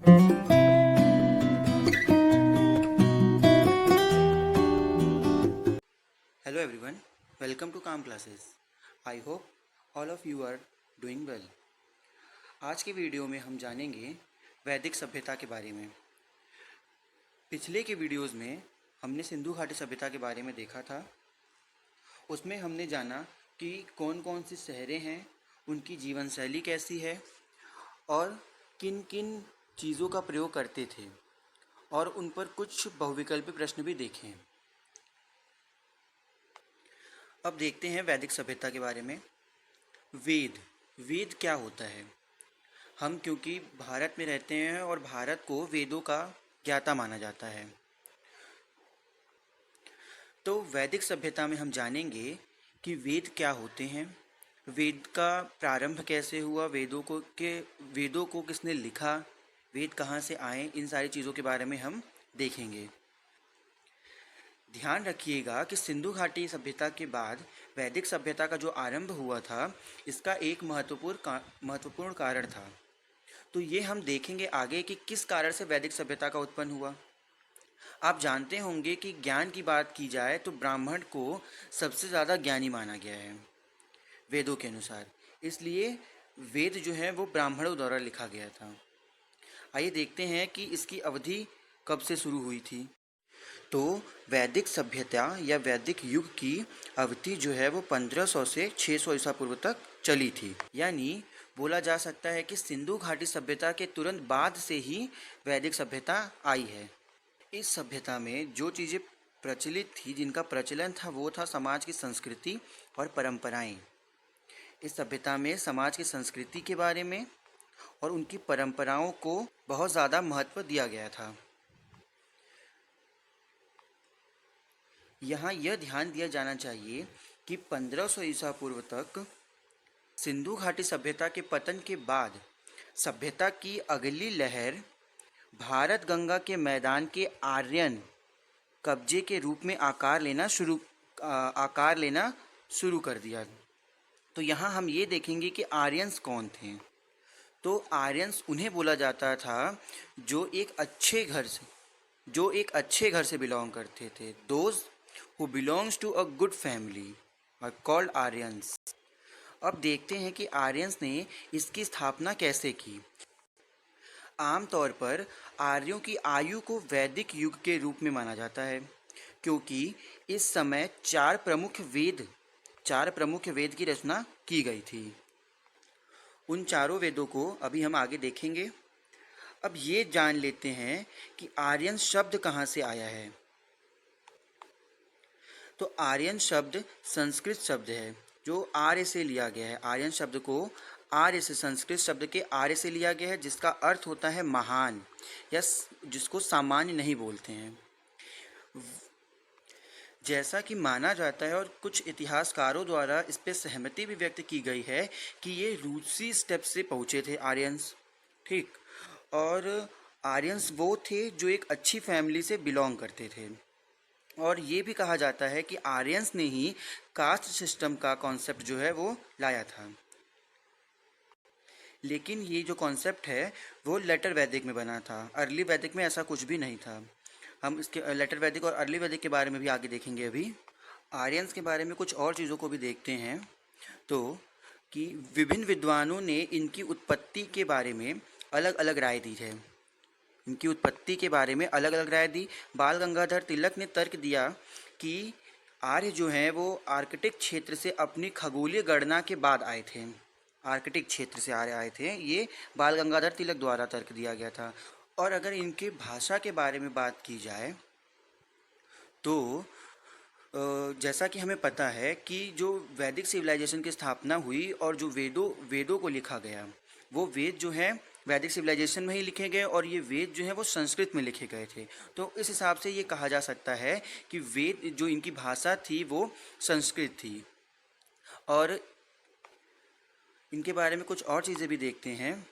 Hello everyone, welcome to Calm Classes. I hope all of you are doing well. आज के video में हम जानेंगे वैदिक सभ्यता के बारे में। पिछले के वीडियोस में हमने सिंधु घाटी सभ्यता के बारे में देखा था। उसमें हमने जाना कि कौन कौन सी शहरें हैं, उनकी जीवन शैली कैसी है और किन किन चीज़ों का प्रयोग करते थे, और उन पर कुछ बहुविकल्पी प्रश्न भी देखे। अब देखते हैं वैदिक सभ्यता के बारे में। वेद क्या होता है? हम क्योंकि भारत में रहते हैं और भारत को वेदों का ज्ञाता माना जाता है, तो वैदिक सभ्यता में हम जानेंगे कि वेद क्या होते हैं, वेद का प्रारंभ कैसे हुआ, वेदों को किसने लिखा, वेद कहाँ से आए, इन सारी चीज़ों के बारे में हम देखेंगे। ध्यान रखिएगा कि सिंधु घाटी सभ्यता के बाद वैदिक सभ्यता का जो आरंभ हुआ था, इसका एक महत्वपूर्ण कारण था। तो ये हम देखेंगे आगे कि किस कारण से वैदिक सभ्यता का उत्पन्न हुआ। आप जानते होंगे कि ज्ञान की बात की जाए तो ब्राह्मण को सबसे ज़्यादा ज्ञानी माना गया है वेदों के अनुसार, इसलिए वेद जो है वो ब्राह्मणों द्वारा लिखा गया था। आइए देखते हैं कि इसकी अवधि कब से शुरू हुई थी। तो वैदिक सभ्यता या वैदिक युग की अवधि जो है वो 1500 से 600 ईसा पूर्व तक चली थी। यानी बोला जा सकता है कि सिंधु घाटी सभ्यता के तुरंत बाद से ही वैदिक सभ्यता आई है। इस सभ्यता में जो चीज़ें प्रचलित थी, जिनका प्रचलन था, वो था समाज की संस्कृति और परंपराएं। इस सभ्यता में समाज की संस्कृति के बारे में और उनकी परंपराओं को बहुत ज़्यादा महत्व दिया गया था। यहाँ यह ध्यान दिया जाना चाहिए कि 1500 ईसा पूर्व तक सिंधु घाटी सभ्यता के पतन के बाद सभ्यता की अगली लहर भारत गंगा के मैदान के आर्यन कब्जे के रूप में आकार लेना शुरू कर दिया। तो यहाँ हम ये देखेंगे कि आर्यंस कौन थे। तो आर्यंस उन्हें बोला जाता था जो एक अच्छे घर से बिलोंग करते थे। Those who belongs to a good family are called Aryans। अब देखते हैं कि आर्यंस ने इसकी स्थापना कैसे की। आमतौर पर आर्यों की आयु को वैदिक युग के रूप में माना जाता है, क्योंकि इस समय चार प्रमुख वेद की रचना की गई थी। उन चारों वेदों को अभी हम आगे देखेंगे। अब ये जान लेते हैं कि आर्यन शब्द कहाँ से आया है। तो आर्यन शब्द संस्कृत शब्द है जो आर्य से लिया गया है। आर्यन शब्द को आर्य से, संस्कृत शब्द के आर्य से लिया गया है, जिसका अर्थ होता है महान, या जिसको सामान्य नहीं बोलते हैं, जैसा कि माना जाता है। और कुछ इतिहासकारों द्वारा इस पर सहमति भी व्यक्त की गई है कि ये रूसी स्टेप से पहुँचे थे आर्यंस। ठीक, और आर्यंस वो थे जो एक अच्छी फैमिली से बिलोंग करते थे। और ये भी कहा जाता है कि आर्यंस ने ही कास्ट सिस्टम का कॉन्सेप्ट जो है वो लाया था। लेकिन ये जो कॉन्सेप्ट है वो लेटर वैदिक में बना था, अर्ली वैदिक में ऐसा कुछ भी नहीं था। हम इसके लेटर वैदिक और अर्ली वैदिक के बारे में भी आगे देखेंगे। अभी आर्यंस के बारे में कुछ और चीज़ों को भी देखते हैं। तो कि विभिन्न विद्वानों ने इनकी उत्पत्ति के बारे में अलग अलग राय दी है। इनकी उत्पत्ति के बारे में अलग अलग राय दी। बाल गंगाधर तिलक ने तर्क दिया कि आर्य जो हैं वो आर्कटिक क्षेत्र से अपनी खगोलीय गणना के बाद आए थे। आर्कटिक क्षेत्र से आर्य आए थे, ये बाल गंगाधर तिलक द्वारा तर्क दिया गया था। और अगर इनके भाषा के बारे में बात की जाए तो जैसा कि हमें पता है कि जो वैदिक सिविलाइजेशन की स्थापना हुई और जो वेदों को लिखा गया, वो वेद जो हैं वैदिक सिविलाइजेशन में ही लिखे गए, और ये वेद जो हैं वो संस्कृत में लिखे गए थे। तो इस हिसाब से ये कहा जा सकता है कि वेद जो इनकी भाषा थी वो संस्कृत थी। और इनके बारे में कुछ और चीज़ें भी देखते हैं।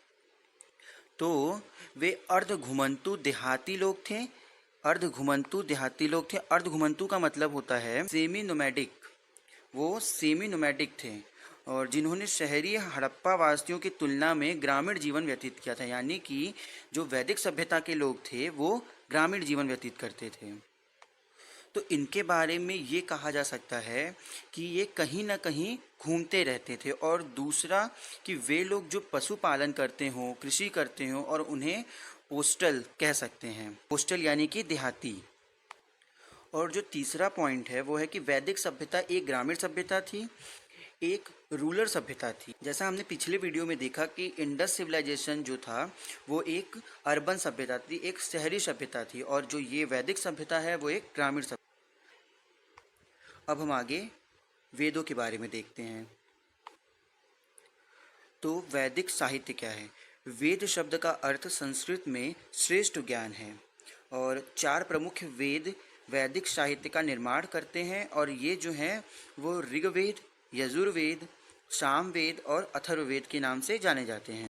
तो वे अर्ध घुमंतु देहाती लोग थे। अर्ध घुमंतु का मतलब होता है सेमी नोमैडिक। वो सेमी नोमैडिक थे और जिन्होंने शहरी हड़प्पा वासियों की तुलना में ग्रामीण जीवन व्यतीत किया था, यानी कि जो वैदिक सभ्यता के लोग थे वो ग्रामीण जीवन व्यतीत करते थे। तो इनके बारे में ये कहा जा सकता है कि ये कहीं ना कहीं घूमते रहते थे। और दूसरा कि वे लोग जो पशुपालन करते हों, कृषि करते हों, और उन्हें पोस्टल कह सकते हैं, पोस्टल यानी कि देहाती। और जो तीसरा पॉइंट है वो है कि वैदिक सभ्यता एक ग्रामीण सभ्यता थी, एक रूरल सभ्यता थी। जैसा हमने पिछले वीडियो में देखा कि इंडस सिविलाइजेशन जो था वो एक अर्बन सभ्यता थी, एक शहरी सभ्यता थी, और जो ये वैदिक सभ्यता है वो एक ग्रामीण सभ्यता। अब हम आगे वेदों के बारे में देखते हैं। तो वैदिक साहित्य क्या है? वेद शब्द का अर्थ संस्कृत में श्रेष्ठ ज्ञान है, और 4 प्रमुख वेद वैदिक साहित्य का निर्माण करते हैं, और ये जो हैं वो ऋग्वेद, यजुर्वेद, सामवेद और अथर्ववेद के नाम से जाने जाते हैं।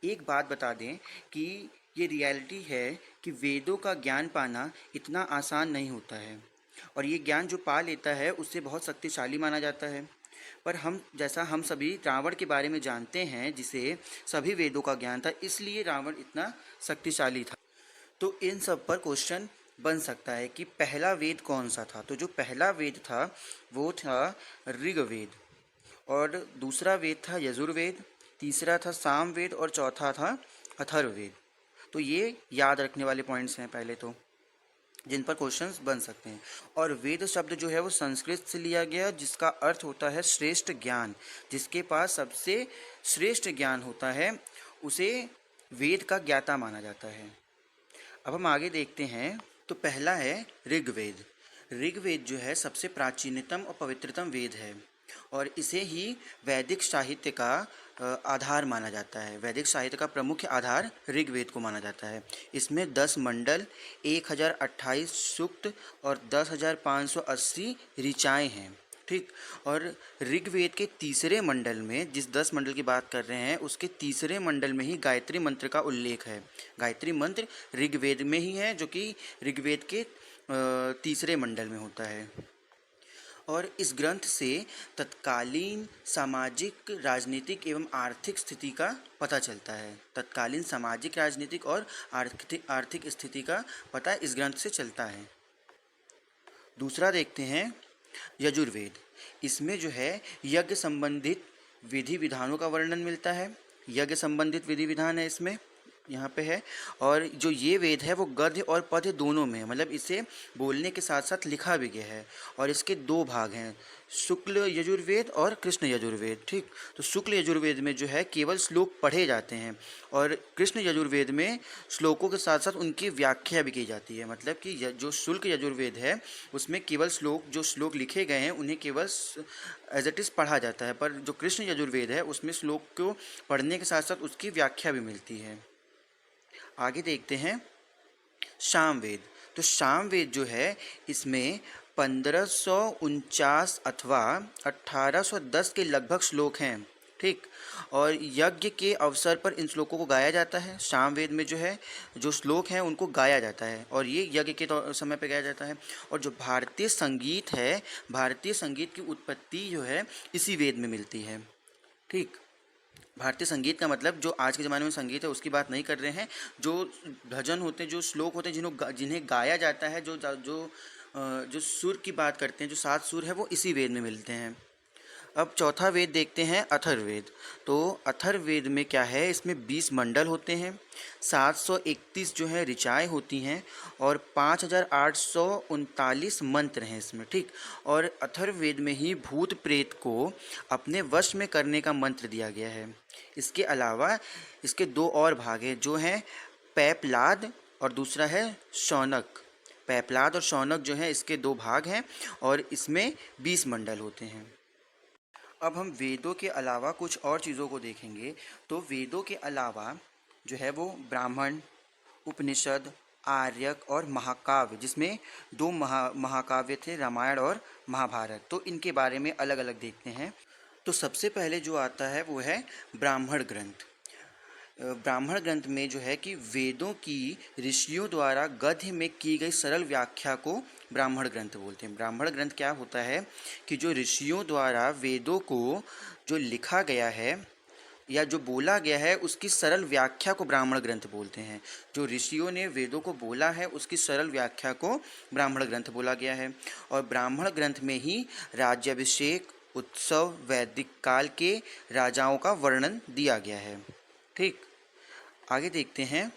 एक बात बता दें कि ये रियलिटी है कि वेदों का ज्ञान पाना इतना आसान नहीं होता है, और ये ज्ञान जो पा लेता है उससे बहुत शक्तिशाली माना जाता है। पर हम सभी रावण के बारे में जानते हैं, जिसे सभी वेदों का ज्ञान था, इसलिए रावण इतना शक्तिशाली था। तो इन सब पर क्वेश्चन बन सकता है कि पहला वेद कौन सा था। तो जो पहला वेद था वो था ऋग्वेद, और दूसरा वेद था यजुर्वेद, तीसरा था सामवेद, और चौथा था अथर्ववेद। तो ये याद रखने वाले पॉइंट्स हैं पहले तो, जिन पर क्वेश्चंस बन सकते हैं। और वेद शब्द जो है वो संस्कृत से लिया गया, जिसका अर्थ होता है श्रेष्ठ ज्ञान। जिसके पास सबसे श्रेष्ठ ज्ञान होता है उसे वेद का ज्ञाता माना जाता है। अब हम आगे देखते हैं। तो पहला है ऋग्वेद। ऋग्वेद जो है सबसे प्राचीनतम और पवित्रतम वेद है, और इसे ही वैदिक साहित्य का आधार माना जाता है। वैदिक साहित्य का प्रमुख आधार ऋग्वेद को माना जाता है। इसमें 10 मंडल, 1028 सूक्त और 10,580 ऋचाएँ हैं, ठीक। और ऋग्वेद के तीसरे मंडल में, जिस 10 मंडल की बात कर रहे हैं उसके तीसरे मंडल में ही गायत्री मंत्र का उल्लेख है। गायत्री मंत्र ऋग्वेद में ही है, जो कि ऋग्वेद के तीसरे मंडल में होता है। और इस ग्रंथ से तत्कालीन सामाजिक, राजनीतिक एवं आर्थिक स्थिति का पता चलता है। तत्कालीन सामाजिक, राजनीतिक और आर्थिक स्थिति का पता इस ग्रंथ से चलता है। दूसरा देखते हैं यजुर्वेद। इसमें जो है यज्ञ संबंधित विधि विधानों का वर्णन मिलता है। यज्ञ संबंधित विधि विधान है इसमें, यहाँ पे है। और जो ये वेद है वो गद्य और पद्य दोनों में है, मतलब इसे बोलने के साथ साथ लिखा भी गया है। और इसके 2 भाग हैं, शुक्ल यजुर्वेद और कृष्ण यजुर्वेद, ठीक। तो शुक्ल यजुर्वेद में जो है केवल श्लोक पढ़े जाते हैं, और कृष्ण यजुर्वेद में श्लोकों के साथ साथ उनकी व्याख्या भी की जाती है। मतलब कि जो शुक्ल यजुर्वेद है उसमें केवल जो श्लोक लिखे गए हैं उन्हें केवल एज इट इज़ पढ़ा जाता है, पर जो कृष्ण यजुर्वेद है उसमें श्लोक को पढ़ने के साथ साथ उसकी व्याख्या भी मिलती है। आगे देखते हैं सामवेद। तो सामवेद जो है इसमें 1549 अथवा 1810 के लगभग श्लोक हैं, ठीक। और यज्ञ के अवसर पर इन श्लोकों को गाया जाता है। सामवेद में जो है जो श्लोक हैं उनको गाया जाता है, और ये यज्ञ के समय पर गाया जाता है। और जो भारतीय संगीत है, भारतीय संगीत की उत्पत्ति जो है इसी वेद में मिलती है, ठीक। भारतीय संगीत का मतलब जो आज के ज़माने में संगीत है उसकी बात नहीं कर रहे हैं। जो भजन होते हैं, जो श्लोक होते हैं, जिन्हें गाया जाता है, जो सुर की बात करते हैं, जो 7 सुर है, वो इसी वेद में मिलते हैं। अब चौथा वेद देखते हैं अथर्ववेद। तो अथर्ववेद में क्या है, इसमें 20 मंडल होते हैं, 731 जो है ऋचाएँ होती हैं, और 5839 मंत्र हैं इसमें, ठीक। और अथर्ववेद में ही भूत प्रेत को अपने वश में करने का मंत्र दिया गया है। इसके अलावा इसके 2 और भाग हैं, जो हैं पैपलाद और दूसरा है शौनक। पैपलाद और शौनक जो है इसके 2 भाग हैं, और इसमें 20 मंडल होते हैं। अब हम वेदों के अलावा कुछ और चीज़ों को देखेंगे। तो वेदों के अलावा जो है वो ब्राह्मण, उपनिषद, आर्यक और महाकाव्य, जिसमें 2 महाकाव्य थे, रामायण और महाभारत। तो इनके बारे में अलग अलग देखते हैं। तो सबसे पहले जो आता है वो है ब्राह्मण ग्रंथ। ब्राह्मण ग्रंथ में जो है कि वेदों की ऋषियों द्वारा गद्य में की गई सरल व्याख्या को ब्राह्मण ग्रंथ बोलते हैं। ब्राह्मण ग्रंथ क्या होता है कि जो ऋषियों द्वारा वेदों को जो लिखा गया है या जो बोला गया है उसकी सरल व्याख्या को ब्राह्मण ग्रंथ बोलते हैं। जो ऋषियों ने वेदों को बोला है उसकी सरल व्याख्या को ब्राह्मण ग्रंथ बोला गया है। और ब्राह्मण ग्रंथ में ही राज्याभिषेक, उत्सव, वैदिक काल के राजाओं का वर्णन दिया गया है। ठीक, आगे देखते हैं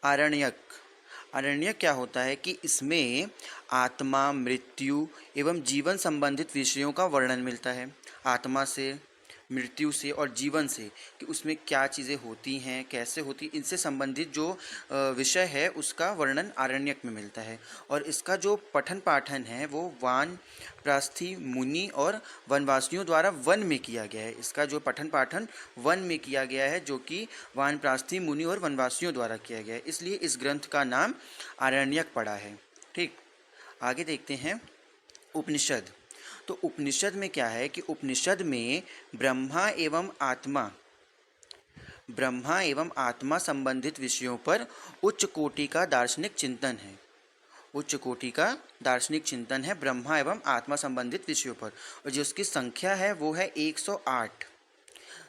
आरण्यक। आरण्यक क्या होता है कि इसमें आत्मा, मृत्यु एवं जीवन संबंधित विषयों का वर्णन मिलता है। आत्मा से, मृत्यु से और जीवन से कि उसमें क्या चीज़ें होती हैं, कैसे होती, इनसे संबंधित जो विषय है उसका वर्णन आरण्यक में मिलता है। और इसका जो पठन पाठन है वो वानप्रस्थी मुनि और वनवासियों द्वारा वन में किया गया है। इसका जो पठन पाठन वन में किया गया है, जो कि वानप्रस्थी मुनि और वनवासियों द्वारा किया गया है, इसलिए इस ग्रंथ का नाम आरण्यक पड़ा है। ठीक, आगे देखते हैं उपनिषद। तो उपनिषद में क्या है कि उपनिषद में ब्रह्मा एवं आत्मा संबंधित विषयों पर उच्च कोटि का दार्शनिक चिंतन है। उच्च कोटि का दार्शनिक चिंतन है ब्रह्मा एवं आत्मा संबंधित विषयों पर। और जिसकी संख्या है वो है 108।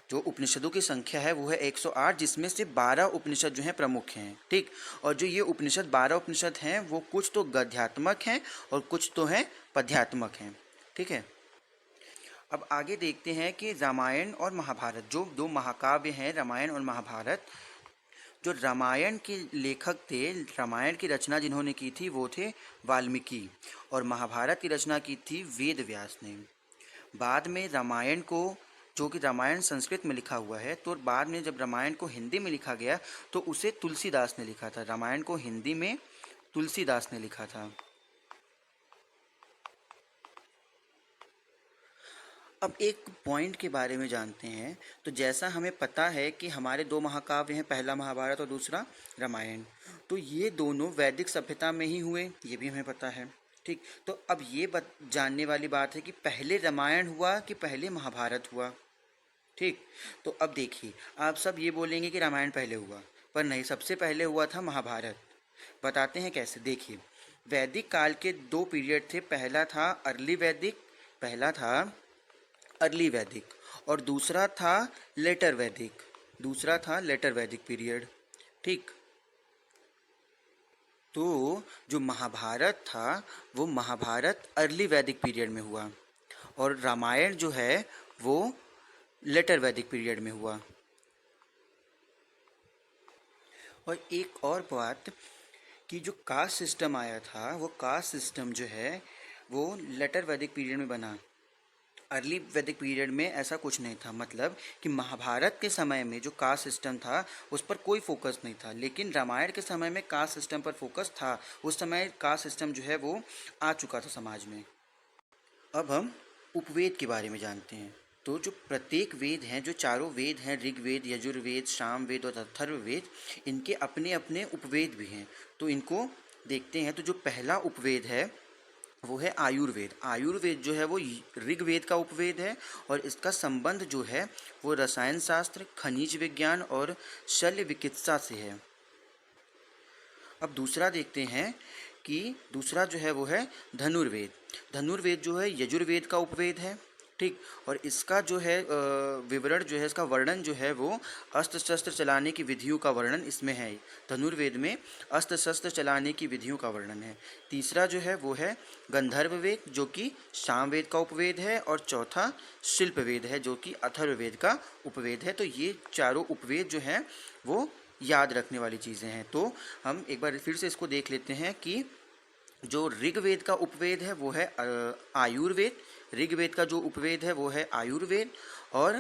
जो उपनिषदों की संख्या है वो है 108, जिसमें से 12 उपनिषद जो हैं प्रमुख हैं। ठीक, और जो ये उपनिषद 12 उपनिषद हैं वो कुछ तो गद्यात्मक हैं और कुछ तो हैं पद्यात्मक हैं। ठीक है, अब आगे देखते हैं कि रामायण और महाभारत, जो दो महाकाव्य हैं रामायण और महाभारत। जो रामायण के लेखक थे, रामायण की रचना जिन्होंने की थी वो थे वाल्मीकि, और महाभारत की रचना की थी वेद व्यास ने। बाद में रामायण को, जो कि रामायण संस्कृत में लिखा हुआ है, तो बाद में जब रामायण को हिंदी में लिखा गया तो उसे तुलसीदास ने लिखा था। रामायण को हिंदी में तुलसीदास ने लिखा था। अब एक पॉइंट के बारे में जानते हैं। तो जैसा हमें पता है कि हमारे दो महाकाव्य हैं, पहला महाभारत और दूसरा रामायण, तो ये दोनों वैदिक सभ्यता में ही हुए, ये भी हमें पता है। ठीक, तो अब ये जानने वाली बात है कि पहले रामायण हुआ कि पहले महाभारत हुआ। ठीक, तो अब देखिए, आप सब ये बोलेंगे कि रामायण पहले हुआ, पर नहीं, सबसे पहले हुआ था महाभारत। बताते हैं कैसे। देखिए, वैदिक काल के दो पीरियड थे। पहला था अर्ली वैदिक और दूसरा था लेटर वैदिक पीरियड। ठीक, तो जो महाभारत था वो महाभारत अर्ली वैदिक पीरियड में हुआ और रामायण जो है वो लेटर वैदिक पीरियड में हुआ। और एक और बात कि जो कास्ट सिस्टम आया था, वो कास्ट सिस्टम जो है वो लेटर वैदिक पीरियड में बना। अर्ली वैदिक पीरियड में ऐसा कुछ नहीं था। मतलब कि महाभारत के समय में जो कास्ट सिस्टम था उस पर कोई फोकस नहीं था, लेकिन रामायण के समय में कास्ट सिस्टम पर फोकस था। उस समय कास्ट सिस्टम जो है वो आ चुका था समाज में। अब हम उपवेद के बारे में जानते हैं। तो जो प्रत्येक वेद हैं, जो चारों वेद हैं, ऋग्वेद, यजुर्वेद, सामवेद और अथर्ववेद, इनके अपने अपने उपवेद भी हैं। तो इनको देखते हैं। तो जो पहला उपवेद है वो है आयुर्वेद। आयुर्वेद जो है वो ऋग्वेद का उपवेद है और इसका संबंध जो है वो रसायन शास्त्र, खनिज विज्ञान और शल्य चिकित्सा से है। अब दूसरा देखते हैं कि दूसरा जो है वो है धनुर्वेद। धनुर्वेद जो है यजुर्वेद का उपवेद है। ठीक, और इसका जो है विवरण जो है, इसका वर्णन जो है वो अस्त्र शस्त्र चलाने की विधियों का वर्णन इसमें है। धनुर्वेद में अस्त्र शस्त्र चलाने की विधियों का वर्णन है। तीसरा जो है वो है गंधर्ववेद, जो कि सामवेद का उपवेद है, और चौथा शिल्पवेद है, जो कि अथर्ववेद का उपवेद है। तो ये चारों उपवेद जो हैं वो याद रखने वाली चीज़ें हैं। तो हम एक बार फिर से इसको देख लेते हैं कि जो ऋग्वेद का उपवेद है वो है आयुर्वेद। ऋग्वेद का जो उपवेद है वो है आयुर्वेद, और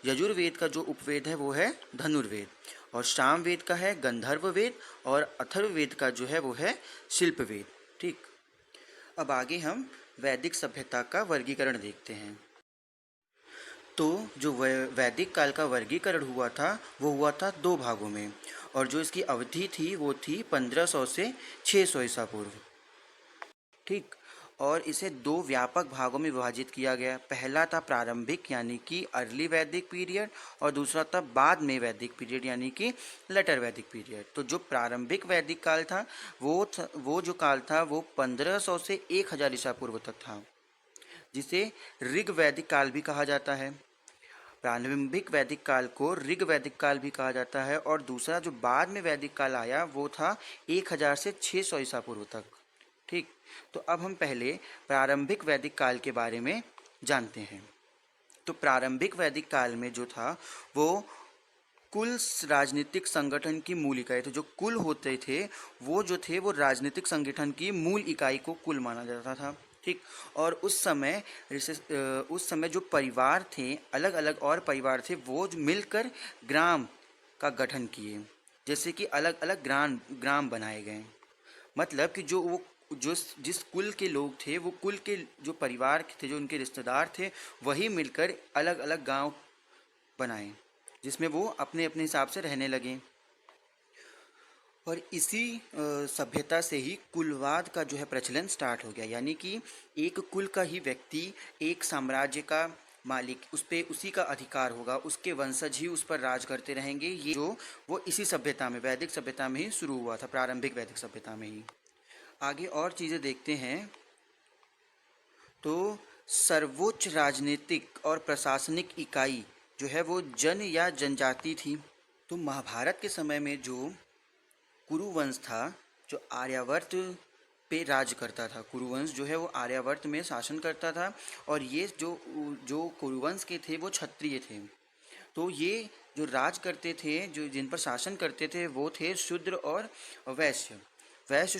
यजुर्वेद का जो उपवेद है वो है धनुर्वेद, और सामवेद का है गंधर्ववेद, और अथर्ववेद का जो है वो है शिल्पवेद। ठीक, अब आगे हम वैदिक सभ्यता का वर्गीकरण देखते हैं। तो जो वैदिक काल का वर्गीकरण हुआ था वो हुआ था दो भागों में, और जो इसकी अवधि थी वो थी 1500 से 600 ईसा पूर्व। ठीक, और इसे दो व्यापक भागों में विभाजित किया गया। पहला था प्रारंभिक यानी कि अर्ली वैदिक पीरियड, और दूसरा था बाद में वैदिक पीरियड यानी कि लेटर वैदिक पीरियड। तो जो प्रारंभिक वैदिक काल था वो जो काल था वो 1500 से 1000 ईसा पूर्व तक था, जिसे ऋग वैदिक काल भी कहा जाता है। प्रारंभिक वैदिक काल को ऋग वैदिक काल भी कहा जाता है। और दूसरा जो बाद में वैदिक काल आया वो था 1000 से 600 ईसा पूर्व तक। ठीक, तो अब हम पहले प्रारंभिक वैदिक काल के बारे में जानते हैं। तो प्रारंभिक वैदिक काल में जो था वो कुल राजनीतिक संगठन की मूल इकाई थे। जो कुल होते थे वो राजनीतिक संगठन की मूल इकाई को कुल माना जाता था। ठीक, और उस समय जो परिवार थे, अलग अलग और परिवार थे, वो मिलकर ग्राम का गठन किए। जैसे कि अलग अलग ग्राम बनाए गए। मतलब कि जो जिस कुल के लोग थे, वो कुल के जो परिवार थे, जो उनके रिश्तेदार थे, वही मिलकर अलग अलग गांव बनाए, जिसमें वो अपने अपने हिसाब से रहने लगे। और इसी सभ्यता से ही कुलवाद का जो है प्रचलन स्टार्ट हो गया। यानी कि एक कुल का ही व्यक्ति एक साम्राज्य का मालिक, उसी का अधिकार होगा, उसके वंशज ही उस पर राज करते रहेंगे। ये जो वो इसी सभ्यता में, वैदिक सभ्यता में ही शुरू हुआ था, प्रारंभिक वैदिक सभ्यता में ही। आगे और चीज़ें देखते हैं। तो सर्वोच्च राजनीतिक और प्रशासनिक इकाई जो है वो जन या जनजाति थी। तो महाभारत के समय में जो कुरुवंश था, जो आर्यावर्त पे राज करता था, कुरुवंश जो है वो आर्यावर्त में शासन करता था। और ये जो कुरुवंश के थे वो क्षत्रिय थे। तो ये जो राज करते थे, जो जिन पर शासन करते थे, वो थे शूद्र और वैश्य। वैश्य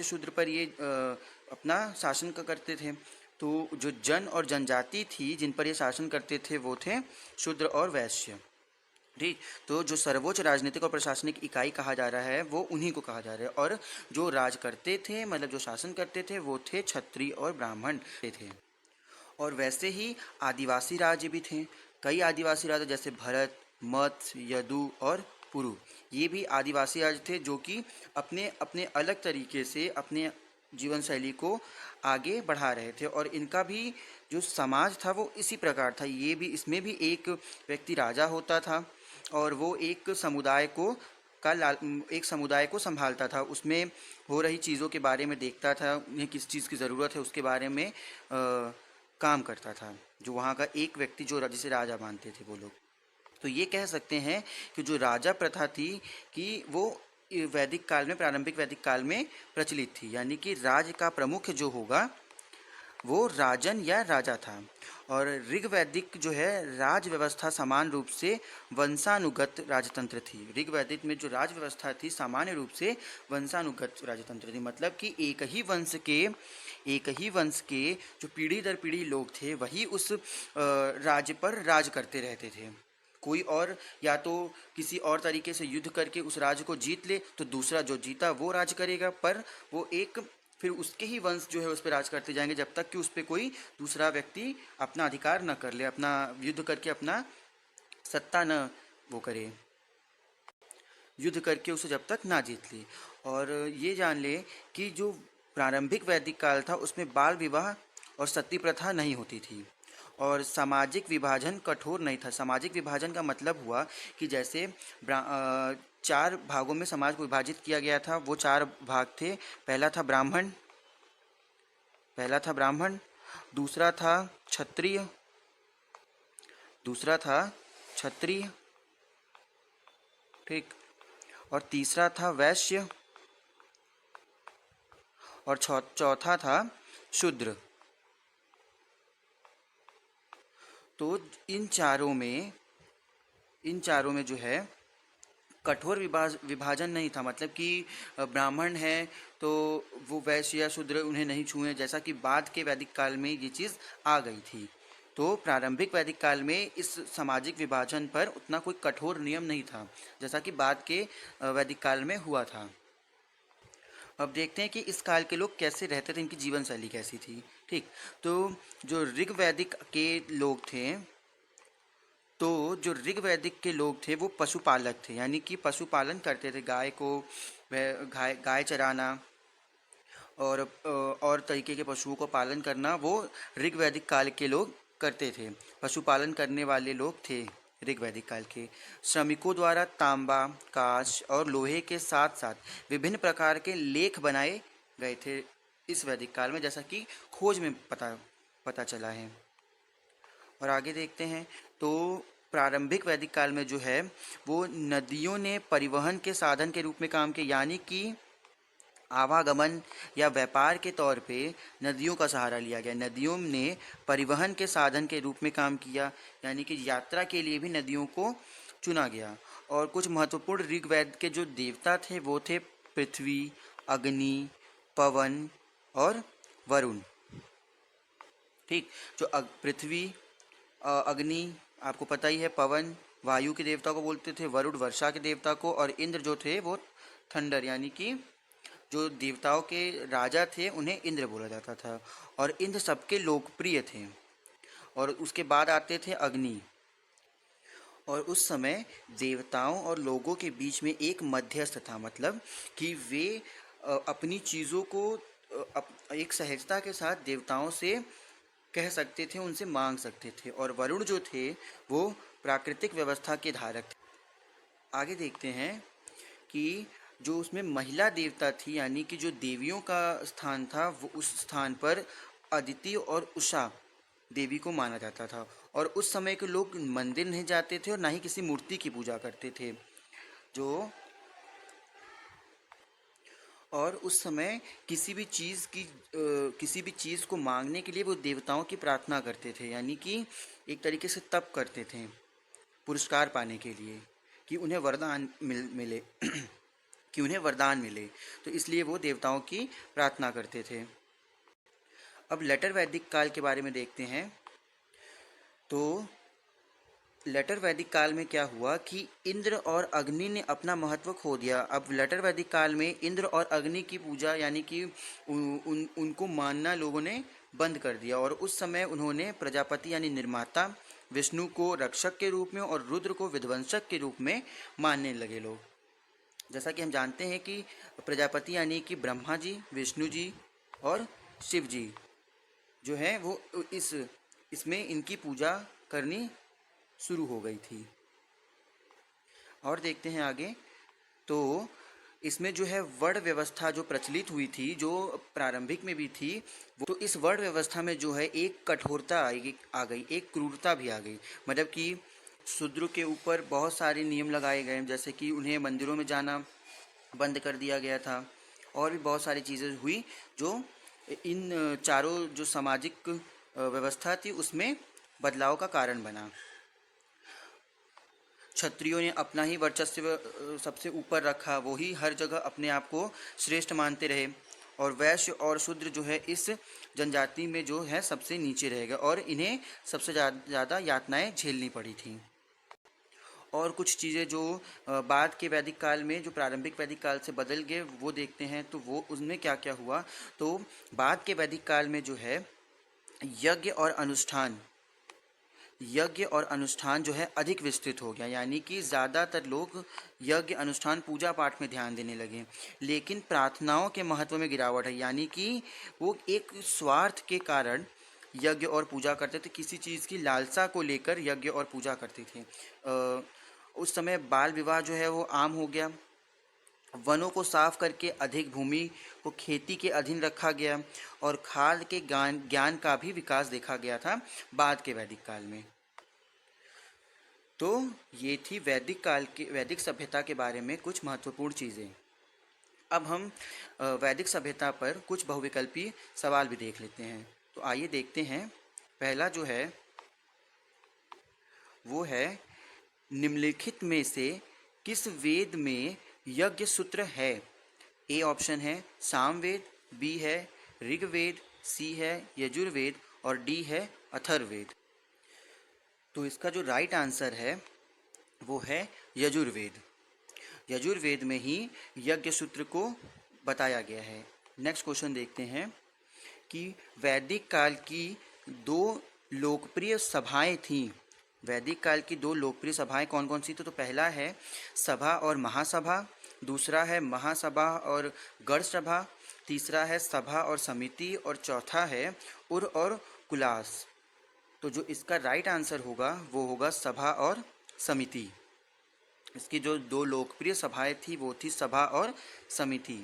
शूद्र पर ये अपना शासन करते थे। तो जो जन और जनजाति थी जिन पर ये शासन करते थे वो थे शूद्र और वैश्य। ठीक, तो जो सर्वोच्च राजनीतिक और प्रशासनिक इकाई कहा जा रहा है वो उन्हीं को कहा जा रहा है। और जो राज करते थे, मतलब जो शासन करते थे, वो थे क्षत्रिय और ब्राह्मण थे। और वैसे ही आदिवासी राज्य भी थे। कई आदिवासी राज्य जैसे भरत, मत्स्य, यदु और पुरु, ये भी आदिवासी राज्य थे जो कि अपने अपने अलग तरीके से अपने जीवन शैली को आगे बढ़ा रहे थे। और इनका भी जो समाज था वो इसी प्रकार था। इसमें भी एक व्यक्ति राजा होता था और वो एक समुदाय को संभालता था। उसमें हो रही चीज़ों के बारे में देखता था, उन्हें किस चीज़ की ज़रूरत है उसके बारे में काम करता था, जो वहाँ का एक व्यक्ति जिसे राजा मानते थे वो लोग। तो ये कह सकते हैं कि जो राजा प्रथा थी कि वो वैदिक काल में, प्रारंभिक वैदिक काल में प्रचलित थी। यानी कि राज्य का प्रमुख जो होगा वो राजन या राजा था। और ऋग्वैदिक जो है राज व्यवस्था समान रूप से वंशानुगत राजतंत्र थी। ऋग्वैदिक में जो राज व्यवस्था थी सामान्य रूप से वंशानुगत राजतंत्र थी। मतलब कि एक ही वंश के जो पीढ़ी दर पीढ़ी लोग थे वही उस राज्य पर राज करते रहते थे। कोई और या तो किसी और तरीके से युद्ध करके उस राज्य को जीत ले तो दूसरा जो जीता वो राज करेगा, पर वो फिर उसके ही वंश जो है उस पर राज करते जाएंगे जब तक कि उस पर कोई दूसरा व्यक्ति अपना अधिकार न कर ले, अपना युद्ध करके अपना सत्ता न वो करे, युद्ध करके उसे जब तक ना जीत ले। और ये जान ले कि जो प्रारंभिक वैदिक काल था उसमें बाल विवाह और सती प्रथा नहीं होती थी और सामाजिक विभाजन कठोर नहीं था। सामाजिक विभाजन का मतलब हुआ कि जैसे 4 भागों में समाज को विभाजित किया गया था। वो 4 भाग थे। पहला था ब्राह्मण, दूसरा था क्षत्रिय, ठीक, और तीसरा था वैश्य, और चौथा था शूद्र। तो इन चारों में जो है कठोर विभाजन नहीं था। मतलब कि ब्राह्मण है तो वो वैश्य या शूद्र उन्हें नहीं छुए, जैसा कि बाद के वैदिक काल में ये चीज़ आ गई थी। तो प्रारंभिक वैदिक काल में इस सामाजिक विभाजन पर उतना कोई कठोर नियम नहीं था जैसा कि बाद के वैदिक काल में हुआ था। अब देखते हैं कि इस काल के लोग कैसे रहते थे, इनकी जीवन शैली कैसी थी। ठीक, तो जो ऋग्वैदिक के लोग थे, वो पशुपालक थे। यानी कि पशुपालन करते थे, गाय चराना और तरीके के पशुओं को पालन करना वो ऋग्वैदिक काल के लोग करते थे। पशुपालन करने वाले लोग थे ऋग्वैदिक काल के। श्रमिकों द्वारा तांबा, कांच और लोहे के साथ साथ विभिन्न प्रकार के लेख बनाए गए थे इस वैदिक काल में, जैसा कि खोज में पता चला है। और आगे देखते हैं तो प्रारंभिक वैदिक काल में जो है वो नदियों ने परिवहन के साधन के रूप में काम किया, यानी कि आवागमन या व्यापार के तौर पे नदियों का सहारा लिया गया। नदियों ने परिवहन के साधन के रूप में काम किया, यानी कि यात्रा के लिए भी नदियों को चुना गया। और कुछ महत्वपूर्ण ऋग्वेद के जो देवता थे वो थे पृथ्वी, अग्नि, पवन और वरुण। ठीक, जो पृथ्वी, अग्नि आपको पता ही है, पवन वायु के देवता को बोलते थे, वरुण वर्षा के देवता को, और इंद्र जो थे वो थंडर, यानी कि जो देवताओं के राजा थे उन्हें इंद्र बोला जाता था। और इंद्र सबके लोकप्रिय थे। और उसके बाद आते थे अग्नि। और उस समय देवताओं और लोगों के बीच में एक मध्यस्थ था, मतलब कि वे अपनी चीज़ों को एक सहजता के साथ देवताओं से कह सकते थे, उनसे मांग सकते थे। और वरुण जो थे वो प्राकृतिक व्यवस्था के धारक थे। आगे देखते हैं कि जो उसमें महिला देवता थी, यानी कि जो देवियों का स्थान था, वो उस स्थान पर अदिति और उषा देवी को माना जाता था। और उस समय के लोग मंदिर नहीं जाते थे और ना ही किसी मूर्ति की पूजा करते थे। जो और उस समय किसी भी चीज़ को मांगने के लिए वो देवताओं की प्रार्थना करते थे, यानी कि एक तरीके से तप करते थे पुरस्कार पाने के लिए, कि उन्हें वरदान मिले कि उन्हें वरदान मिले, तो इसलिए वो देवताओं की प्रार्थना करते थे। अब लेटर वैदिक काल के बारे में देखते हैं। तो लेटर वैदिक काल में क्या हुआ कि इंद्र और अग्नि ने अपना महत्व खो दिया। अब लेटर वैदिक काल में इंद्र और अग्नि की पूजा, यानी कि उनको मानना लोगों ने बंद कर दिया। और उस समय उन्होंने प्रजापति यानी निर्माता, विष्णु को रक्षक के रूप में और रुद्र को विध्वंसक के रूप में मानने लगे लोग। जैसा कि हम जानते हैं कि प्रजापति यानी कि ब्रह्मा जी, विष्णु जी और शिव जी जो है वो इसमें इनकी पूजा करनी शुरू हो गई थी। और देखते हैं आगे। तो इसमें जो है वर्ण व्यवस्था जो प्रचलित हुई थी, जो प्रारंभिक में भी थी, वो तो इस वर्ण व्यवस्था में जो है एक कठोरता आ गई, एक क्रूरता भी आ गई। मतलब कि शूद्र के ऊपर बहुत सारे नियम लगाए गए, जैसे कि उन्हें मंदिरों में जाना बंद कर दिया गया था। और भी बहुत सारी चीज़ें हुई जो इन चारों जो सामाजिक व्यवस्था थी उसमें बदलाव का कारण बना। क्षत्रियों ने अपना ही वर्चस्व सबसे ऊपर रखा, वो ही हर जगह अपने आप को श्रेष्ठ मानते रहे। और वैश्य और शूद्र जो है इस जनजाति में जो है सबसे नीचे रह गए और इन्हें सबसे ज़्यादा यातनाएं झेलनी पड़ी थी। और कुछ चीज़ें जो बाद के वैदिक काल में, जो प्रारंभिक वैदिक काल से बदल गए, वो देखते हैं। तो वो उसमें क्या क्या हुआ। तो बाद के वैदिक काल में जो है यज्ञ और अनुष्ठान जो है अधिक विस्तृत हो गया, यानी कि ज़्यादातर लोग यज्ञ, अनुष्ठान, पूजा पाठ में ध्यान देने लगे। लेकिन प्रार्थनाओं के महत्व में गिरावट है, यानी कि वो एक स्वार्थ के कारण यज्ञ और पूजा करते थे, किसी चीज़ की लालसा को लेकर यज्ञ और पूजा करते थे। उस समय बाल विवाह जो है वो आम हो गया। वनों को साफ करके अधिक भूमि को खेती के अधीन रखा गया और खाद के ज्ञान का भी विकास देखा गया था बाद के वैदिक काल में। तो ये थी वैदिक सभ्यता के बारे में कुछ महत्वपूर्ण चीज़ें। अब हम वैदिक सभ्यता पर कुछ बहुविकल्पी सवाल भी देख लेते हैं। तो आइए देखते हैं। पहला जो है वो है, निम्नलिखित में से किस वेद में यज्ञ सूत्र है। ए ऑप्शन है सामवेद, बी है ऋग्वेद, सी है यजुर्वेद और डी है अथर्ववेद। तो इसका जो राइट आंसर है वो है यजुर्वेद। यजुर्वेद में ही यज्ञ सूत्र को बताया गया है। नेक्स्ट क्वेश्चन देखते हैं कि वैदिक काल की दो लोकप्रिय सभाएं थीं। वैदिक काल की दो लोकप्रिय सभाएं कौन कौन सी थी। तो पहला है सभा और महासभा, दूसरा है महासभा और गढ़ सभा, तीसरा है सभा और समिति, और चौथा है उर और कुलास। तो जो इसका राइट आंसर होगा वो होगा सभा और समिति। इसकी जो दो लोकप्रिय सभाएं थी वो थी सभा और समिति।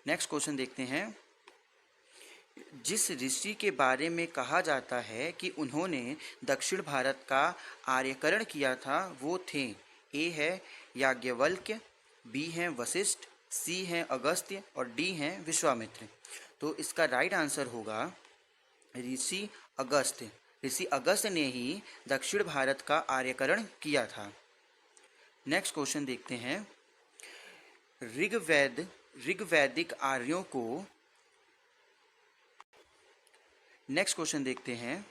नेक्स्ट क्वेश्चन देखते हैं। जिस ऋषि के बारे में कहा जाता है कि उन्होंने दक्षिण भारत का आर्यकरण किया था वो थे, ए है याज्ञवल्क्य, बी है वशिष्ठ, सी है अगस्त्य और डी है विश्वामित्र। तो इसका राइट आंसर होगा ऋषि अगस्त्य। ऋषि अगस्त्य ने ही दक्षिण भारत का आर्यकरण किया था। नेक्स्ट क्वेश्चन देखते हैं। ऋग्वैदिक आर्यों को नेक्स्ट क्वेश्चन देखते हैं।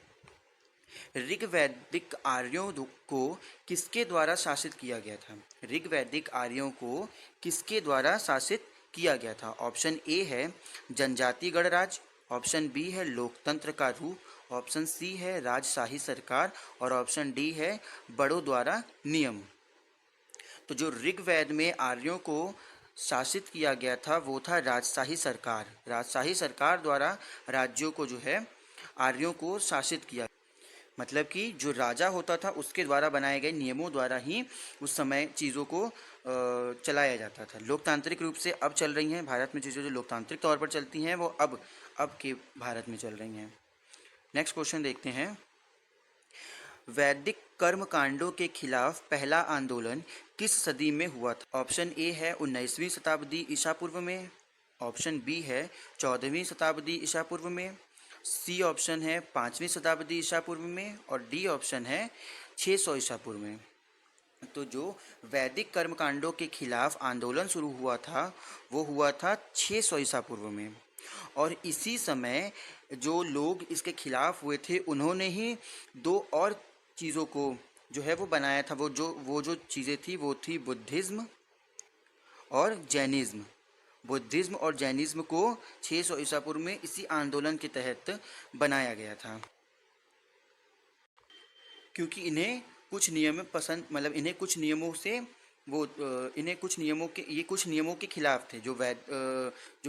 ऋग्वैदिक आर्यों को किसके द्वारा शासित किया गया था? ऋग्वैदिक आर्यों को किसके द्वारा शासित किया गया था? ऑप्शन ए है जनजाति गणराज, ऑप्शन बी है लोकतंत्र का रूप, ऑप्शन सी है राजशाही सरकार और ऑप्शन डी है बड़ों द्वारा नियम। तो जो ऋग्वेद में आर्यों को शासित किया गया था वो था राजशाही सरकार। राजशाही सरकार द्वारा राज्यों को जो है आर्यों को शासित किया, मतलब कि जो राजा होता था उसके द्वारा बनाए गए नियमों द्वारा ही उस समय चीज़ों को चलाया जाता था। लोकतांत्रिक रूप से अब चल रही हैं भारत में चीज़ें, जो लोकतांत्रिक तौर पर चलती हैं वो अब के भारत में चल रही हैं। नेक्स्ट क्वेश्चन देखते हैं। वैदिक कर्म कांडों के खिलाफ पहला आंदोलन किस सदी में हुआ था? ऑप्शन ए है 19वीं शताब्दी ईसा पूर्व में, ऑप्शन बी है 14वीं शताब्दी ईसा पूर्व में, सी ऑप्शन है 5वीं शताब्दी ईसा पूर्व में और डी ऑप्शन है 600 ईसा पूर्व में। तो जो वैदिक कर्मकांडों के खिलाफ आंदोलन शुरू हुआ था वो हुआ था 600 ईसा पूर्व में, और इसी समय जो लोग इसके खिलाफ हुए थे उन्होंने ही दो और चीज़ों को जो है वो बनाया था। वो जो चीज़ें थी वो थी बुद्धिज़्म और जैनिज़्म। बुद्धिज़्म और जैनिज़्म को 600 ईसा पूर्व में इसी आंदोलन के तहत बनाया गया था, क्योंकि इन्हें कुछ नियम पसंद, मतलब इन्हें कुछ नियमों से वो इन्हें कुछ नियमों के खिलाफ थे। जो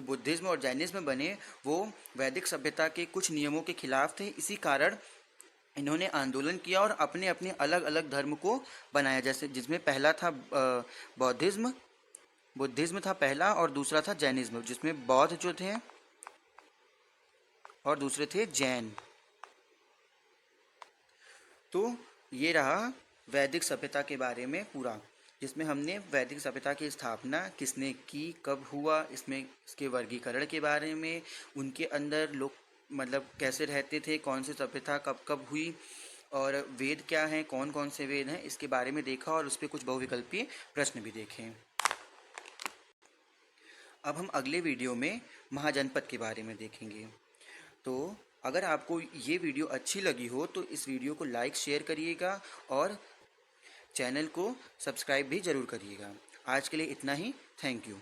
बुद्धिज़्म और जैनिज़्म बने वो वैदिक सभ्यता के कुछ नियमों के खिलाफ थे। इसी कारण इन्होंने आंदोलन किया और अपने अपने अलग अलग धर्म को बनाया, जैसे जिसमें पहला था बुद्धिज़्म था पहला, और दूसरा था जैनिज़्म जिसमें बौद्ध जो थे और दूसरे थे जैन। तो ये रहा वैदिक सभ्यता के बारे में पूरा, जिसमें हमने वैदिक सभ्यता की स्थापना किसने की, कब हुआ, इसके वर्गीकरण के बारे में, उनके अंदर लोग मतलब कैसे रहते थे, कौन सी सभ्यता कब कब हुई, और वेद क्या हैं, कौन कौन से वेद हैं, इसके बारे में देखा और उस पर कुछ बहुविकल्पीय प्रश्न भी देखे। अब हम अगले वीडियो में महाजनपद के बारे में देखेंगे। तो अगर आपको ये वीडियो अच्छी लगी हो तो इस वीडियो को लाइक शेयर करिएगा और चैनल को सब्सक्राइब भी ज़रूर करिएगा। आज के लिए इतना ही। Thank you.